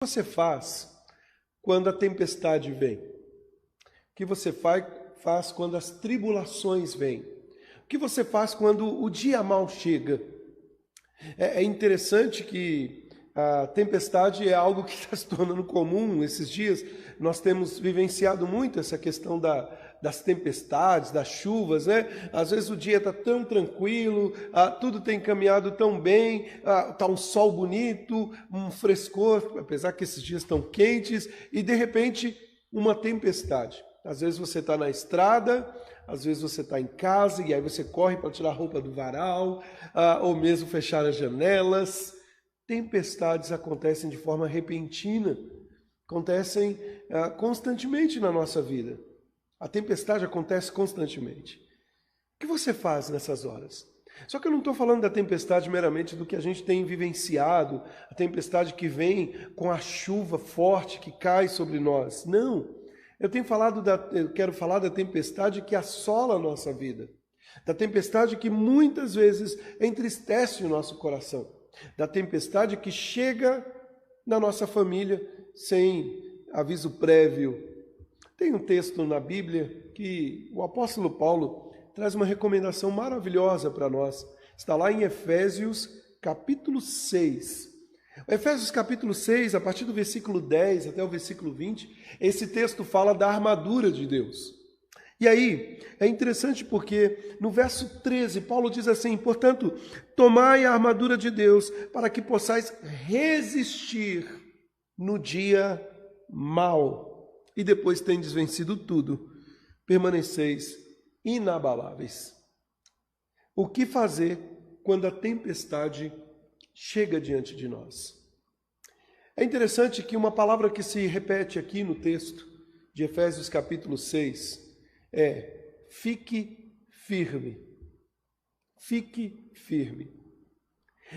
Você faz quando a tempestade vem? O que você faz quando as tribulações vêm? O que você faz quando o dia mal chega? É interessante que a tempestade é algo que está se tornando comum esses dias. Nós temos vivenciado muito essa questão das tempestades, das chuvas, né? Às vezes o dia está tão tranquilo, tudo tem caminhado tão bem, está um sol bonito, um frescor, apesar que esses dias estão quentes, e de repente uma tempestade. Às vezes você está na estrada, às vezes você está em casa e aí você corre para tirar a roupa do varal, ou mesmo fechar as janelas. Tempestades acontecem de forma repentina, acontecem constantemente na nossa vida. A tempestade acontece constantemente. O que você faz nessas horas? Só que eu não estou falando da tempestade meramente do que a gente tem vivenciado, a tempestade que vem com a chuva forte que cai sobre nós. Não. Eu quero falar da tempestade que assola a nossa vida, da tempestade que muitas vezes entristece o nosso coração, da tempestade que chega na nossa família sem aviso prévio. Tem um texto na Bíblia que o apóstolo Paulo traz uma recomendação maravilhosa para nós. Está lá em Efésios capítulo 6. Efésios capítulo 6, a partir do versículo 10 até o versículo 20, esse texto fala da armadura de Deus. E aí, é interessante porque no verso 13, Paulo diz assim: portanto, tomai a armadura de Deus para que possais resistir no dia mau. E depois tendes vencido tudo, permaneceis inabaláveis. O que fazer quando a tempestade chega diante de nós? É interessante que uma palavra que se repete aqui no texto de Efésios capítulo 6 é: fique firme. Fique firme.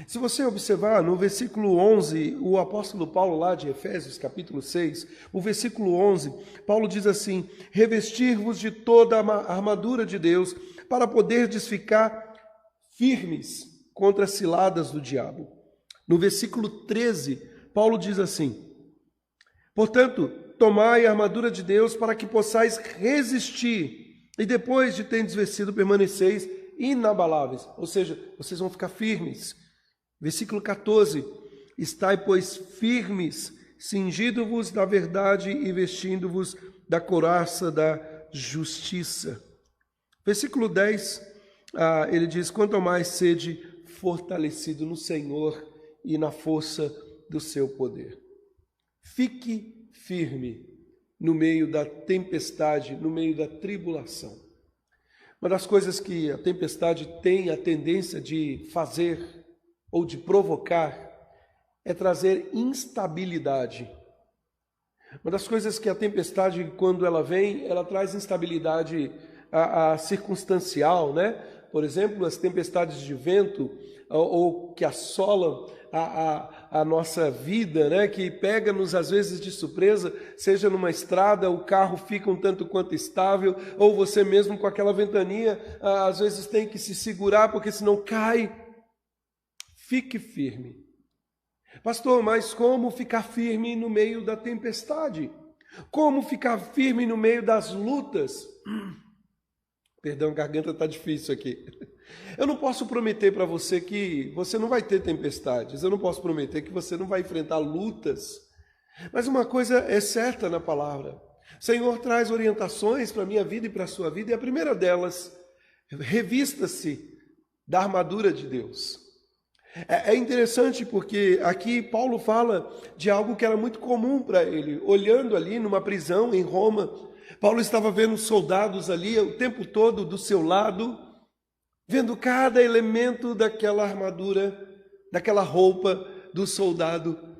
Se você observar no versículo 11, o apóstolo Paulo lá de Efésios capítulo 6, o versículo 11, Paulo diz assim: revestir-vos de toda a armadura de Deus para poderdes ficar firmes contra as ciladas do diabo. No versículo 13, Paulo diz assim: portanto, tomai a armadura de Deus para que possais resistir e depois de terdes vencido permaneceis inabaláveis, ou seja, vocês vão ficar firmes. Versículo 14, estai, pois, firmes, cingindo-vos da verdade e vestindo-vos da couraça da justiça. Versículo 10, ele diz: quanto mais sede fortalecido no Senhor e na força do seu poder. Fique firme no meio da tempestade, no meio da tribulação. Uma das coisas que a tempestade tem a tendência de fazer ou de provocar é trazer instabilidade. Uma das coisas que a tempestade, quando ela vem, ela traz instabilidade circunstancial, né? Por exemplo, as tempestades de vento ou que assolam a nossa vida, né? Que pega-nos às vezes de surpresa, seja numa estrada, o carro fica um tanto quanto estável, ou você mesmo com aquela ventania, às vezes tem que se segurar porque senão cai. Fique firme. Pastor, mas como ficar firme no meio da tempestade? Como ficar firme no meio das lutas? Perdão, a garganta está difícil aqui. Eu não posso prometer para você que você não vai ter tempestades. Eu não posso prometer que você não vai enfrentar lutas. Mas uma coisa é certa na palavra. O Senhor traz orientações para a minha vida e para a sua vida. E a primeira delas, revista-se da armadura de Deus. É interessante porque aqui Paulo fala de algo que era muito comum para ele. Olhando ali numa prisão em Roma, Paulo estava vendo soldados ali o tempo todo do seu lado, vendo cada elemento daquela armadura, daquela roupa do soldado.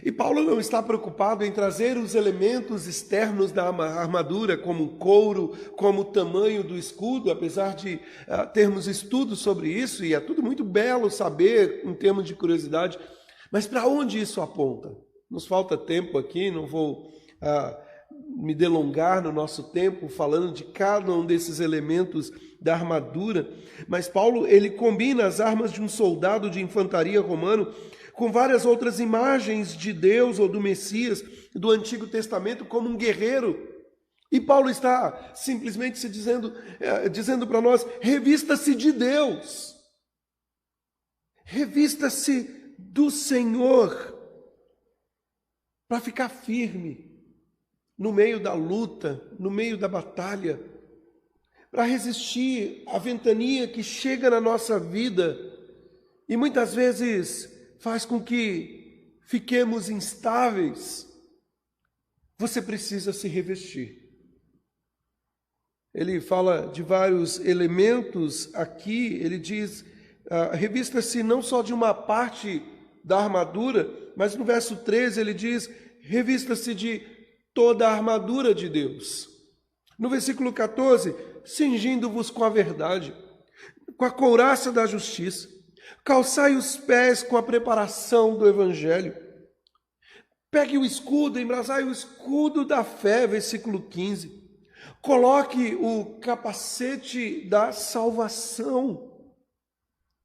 E Paulo não está preocupado em trazer os elementos externos da armadura, como o couro, como o tamanho do escudo, apesar de termos estudos sobre isso, e é tudo muito belo saber, em termos de curiosidade, mas para onde isso aponta? Nos falta tempo aqui, não vou me delongar no nosso tempo falando de cada um desses elementos da armadura, mas Paulo ele combina as armas de um soldado de infantaria romano com várias outras imagens de Deus ou do Messias do Antigo Testamento como um guerreiro. E Paulo está simplesmente dizendo para nós: revista-se de Deus, revista-se do Senhor, para ficar firme no meio da luta, no meio da batalha, para resistir à ventania que chega na nossa vida e muitas vezes faz com que fiquemos instáveis. Você precisa se revestir. Ele fala de vários elementos aqui, ele diz, revista-se não só de uma parte da armadura, mas no verso 13 ele diz, revista-se de toda a armadura de Deus. No versículo 14, cingindo-vos com a verdade, com a couraça da justiça, calçai os pés com a preparação do Evangelho. Pegue o escudo, embrasai o escudo da fé, versículo 15. Coloque o capacete da salvação.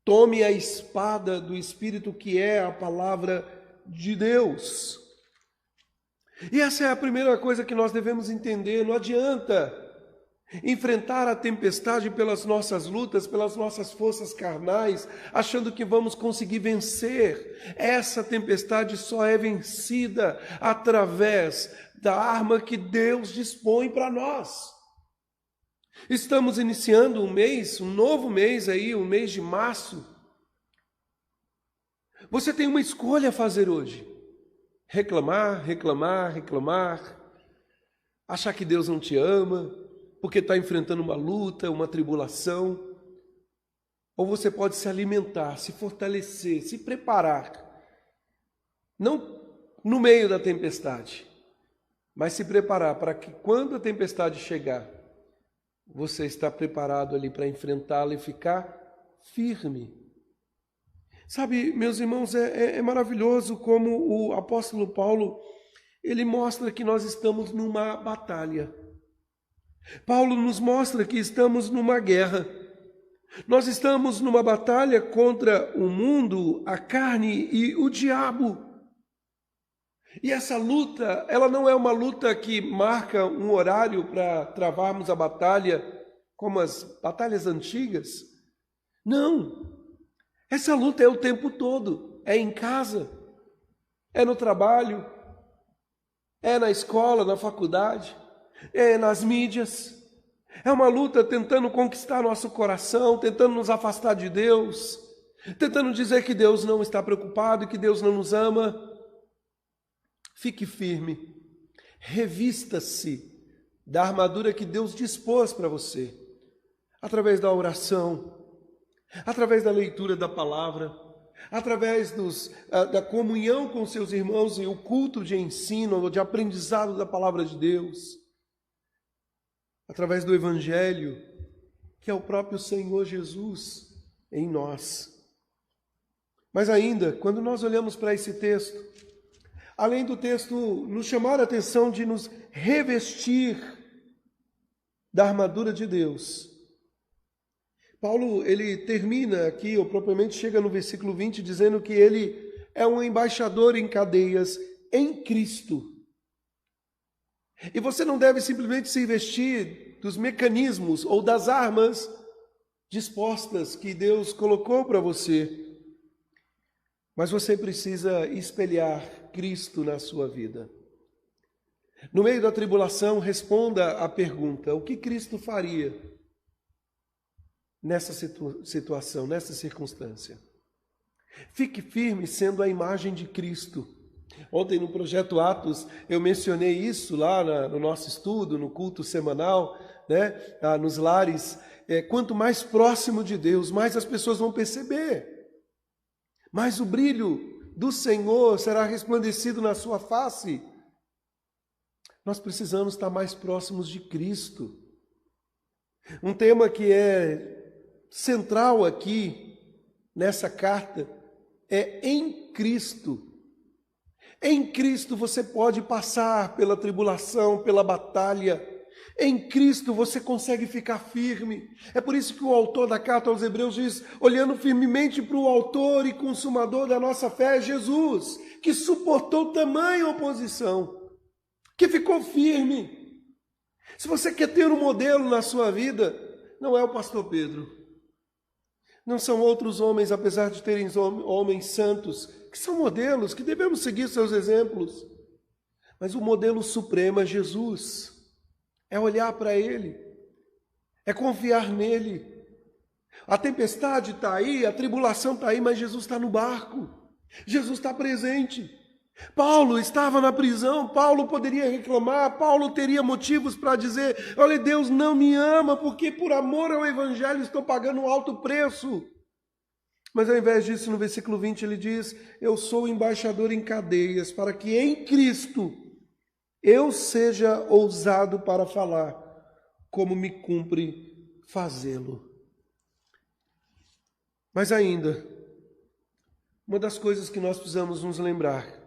Tome a espada do Espírito, que é a palavra de Deus. E essa é a primeira coisa que nós devemos entender. Não adianta enfrentar a tempestade pelas nossas lutas, pelas nossas forças carnais, achando que vamos conseguir vencer. Essa tempestade só é vencida através da arma que Deus dispõe para nós. Estamos iniciando um novo mês aí, o mês de março. Você tem uma escolha a fazer hoje. Reclamar, achar que Deus não te ama, porque está enfrentando uma luta, uma tribulação. Ou você pode se alimentar, se fortalecer, se preparar, não no meio da tempestade, mas se preparar para que quando a tempestade chegar, você está preparado ali para enfrentá-la e ficar firme. Sabe, meus irmãos, é maravilhoso como o apóstolo Paulo, ele mostra que nós estamos numa batalha. Paulo nos mostra que estamos numa guerra. Nós estamos numa batalha contra o mundo, a carne e o diabo. E essa luta, ela não é uma luta que marca um horário para travarmos a batalha, como as batalhas antigas. Não. Essa luta é o tempo todo. É em casa, é no trabalho, é na escola, na faculdade, é nas mídias. É uma luta tentando conquistar nosso coração, tentando nos afastar de Deus, tentando dizer que Deus não está preocupado, que Deus não nos ama. Fique firme, revista-se da armadura que Deus dispôs para você, através da oração, através da leitura da palavra, através da comunhão com seus irmãos e o culto de ensino, de aprendizado da palavra de Deus, através do Evangelho, que é o próprio Senhor Jesus em nós. Mas ainda, quando nós olhamos para esse texto, além do texto nos chamar a atenção de nos revestir da armadura de Deus, Paulo, ele termina aqui, ou propriamente chega no versículo 20, dizendo que ele é um embaixador em cadeias em Cristo. E você não deve simplesmente se vestir dos mecanismos ou das armas dispostas que Deus colocou para você, mas você precisa espelhar Cristo na sua vida. No meio da tribulação, responda à pergunta: o que Cristo faria nessa situação, nessa circunstância? Fique firme sendo a imagem de Cristo. Ontem no Projeto Atos eu mencionei isso lá no nosso estudo, no culto semanal, né? Nos lares. Quanto mais próximo de Deus, mais as pessoas vão perceber. Mais o brilho do Senhor será resplandecido na sua face. Nós precisamos estar mais próximos de Cristo. Um tema que é central aqui nessa carta é em Cristo. Em Cristo você pode passar pela tribulação, pela batalha. Em Cristo você consegue ficar firme. É por isso que o autor da carta aos Hebreus diz, olhando firmemente para o autor e consumador da nossa fé, Jesus, que suportou tamanha oposição, que ficou firme. Se você quer ter um modelo na sua vida, não é o pastor Pedro. Não são outros homens, apesar de terem homens santos, que são modelos, que devemos seguir seus exemplos. Mas o modelo supremo é Jesus. É olhar para Ele, é confiar nele. A tempestade está aí, a tribulação está aí, mas Jesus está no barco. Jesus está presente. Paulo estava na prisão, Paulo poderia reclamar, Paulo teria motivos para dizer, olha, Deus não me ama, porque por amor ao Evangelho estou pagando um alto preço. Mas ao invés disso, no versículo 20 ele diz, eu sou embaixador em cadeias, para que em Cristo eu seja ousado para falar, como me cumpre fazê-lo. Mas ainda, uma das coisas que nós precisamos nos lembrar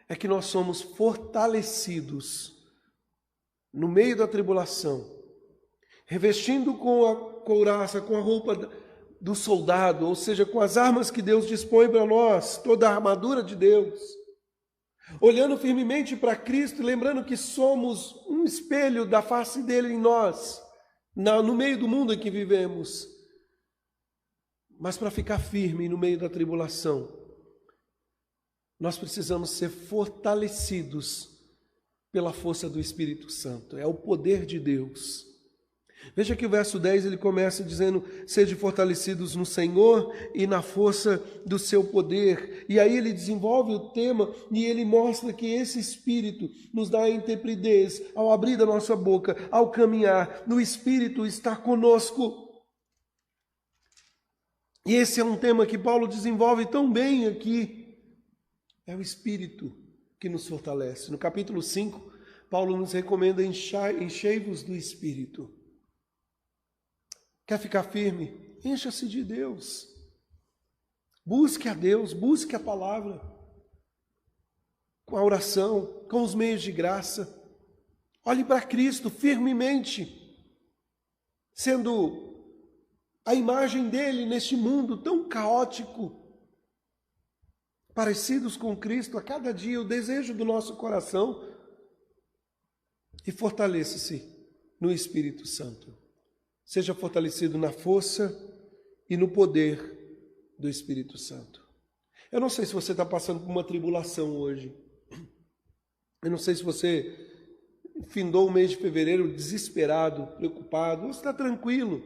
é que nós somos fortalecidos no meio da tribulação, revestindo com a couraça, com a roupa do soldado, ou seja, com as armas que Deus dispõe para nós, toda a armadura de Deus. Olhando firmemente para Cristo, lembrando que somos um espelho da face dele em nós, no meio do mundo em que vivemos. Mas para ficar firme no meio da tribulação, nós precisamos ser fortalecidos pela força do Espírito Santo. É o poder de Deus. Veja que o verso 10 ele começa dizendo, sede fortalecidos no Senhor e na força do seu poder. E aí ele desenvolve o tema e ele mostra que esse Espírito nos dá a intrepidez ao abrir da nossa boca, ao caminhar. No Espírito está conosco. E esse é um tema que Paulo desenvolve tão bem aqui. É o Espírito que nos fortalece. No capítulo 5, Paulo nos recomenda enchei-vos do Espírito. Quer ficar firme? Encha-se de Deus. Busque a Deus, busque a palavra. Com a oração, com os meios de graça. Olhe para Cristo firmemente, sendo a imagem dele neste mundo tão caótico. Parecidos com Cristo a cada dia, o desejo do nosso coração. E fortaleça-se no Espírito Santo. Seja fortalecido na força e no poder do Espírito Santo. Eu não sei se você está passando por uma tribulação hoje. Eu não sei se você findou o mês de fevereiro desesperado, preocupado, ou está tranquilo.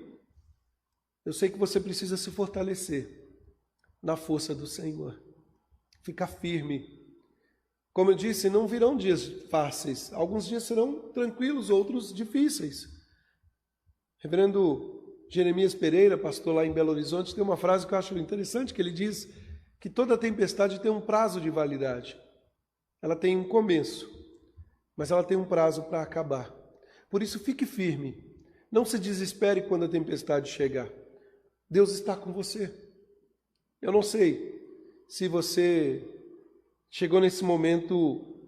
Eu sei que você precisa se fortalecer na força do Senhor. Ficar firme. Como eu disse, não virão dias fáceis. Alguns dias serão tranquilos, outros difíceis. Reverendo Jeremias Pereira, pastor lá em Belo Horizonte, tem uma frase que eu acho interessante, que ele diz que toda tempestade tem um prazo de validade. Ela tem um começo, mas ela tem um prazo para acabar. Por isso, fique firme. Não se desespere quando a tempestade chegar. Deus está com você. Eu não sei se você chegou nesse momento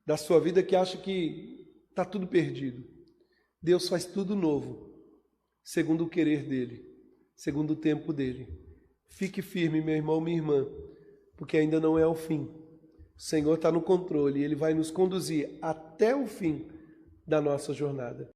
da sua vida que acha que está tudo perdido. Deus faz tudo novo. Segundo o querer dele, segundo o tempo dele. Fique firme, meu irmão, minha irmã, porque ainda não é o fim. O Senhor está no controle e ele vai nos conduzir até o fim da nossa jornada.